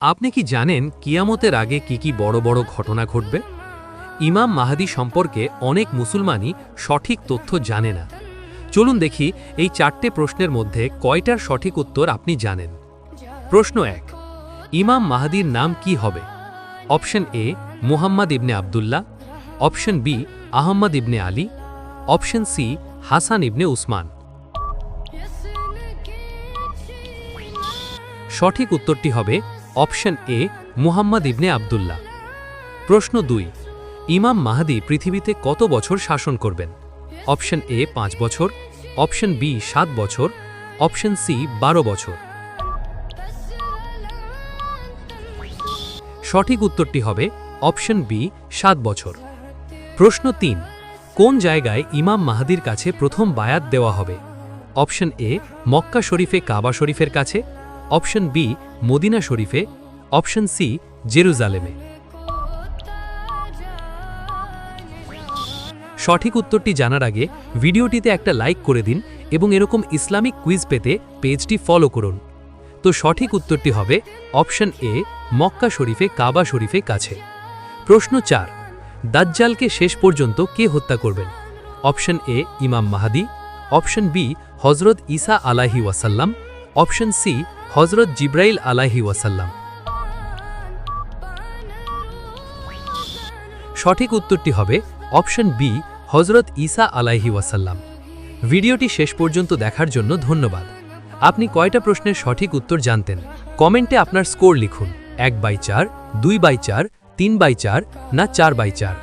আপনি কি জানেন কিয়ামতের আগে কি বড় বড় ঘটনা ঘটবে? ইমাম মাহদী সম্পর্কে অনেক মুসলমানই সঠিক তথ্য জানে না। চলুন দেখি এই 4টে প্রশ্নের মধ্যে কয়টার সঠিক উত্তর আপনি জানেন। প্রশ্ন 1, ইমাম মাহদীর নাম কি হবে? Option A Muhammad ibn Abdullah, option B Ahmad ibn Ali, option C Hasan ibn Usman. সঠিক উত্তরটি হবে option A Muhammad ibn Abdullah. প্রশ্ন 2, ইমাম মাহদী পৃথিবীতে কত বছর শাসন করবেন? অপশন এ 5 বছর, অপশন বি 7 বছর, অপশন সি 12 বছর। সঠিক উত্তরটি হবে অপশন বি 7 বছর। প্রশ্ন 3, কোন জায়গায় ইমাম মাহদীর কাছে প্রথম বায়াত দেওয়া হবে? অপশন এ মক্কা শরীফে কাবা শরীফের কাছে, অপশন বি মদিনা শরীফে, অপশন সি জেরুজালেমে। সঠিক উত্তরটি জানার আগে ভিডিওটিতে একটা লাইক করে দিন এবং এরকম ইসলামিক কুইজ পেতে পেজটি ফলো করুন। তো সঠিক উত্তরটি হবে অপশন এ মক্কা শরীফে কাবা শরীফে কাছে। প্রশ্ন 4, দাজ্জালকে শেষ পর্যন্ত কে হত্যা করবেন? অপশন এ ইমাম মাহদী, অপশন বি হজরত ঈসা আলাইহি ওয়াসাল্লাম, অপশন সি হজরত জিব্রাইল আলাইহি ওয়াসাল্লাম। সঠিক উত্তরটি হবে অপশন বি হজরত ঈসা আলাইহি ওয়াসাল্লাম। ভিডিওটি শেষ পর্যন্ত দেখার জন্য ধন্যবাদ। আপনি কয়টা প্রশ্নের সঠিক উত্তর জানতেন? কমেন্টে আপনার স্কোর লিখুন। 1/4, 2/4, 3/4 না 4/4।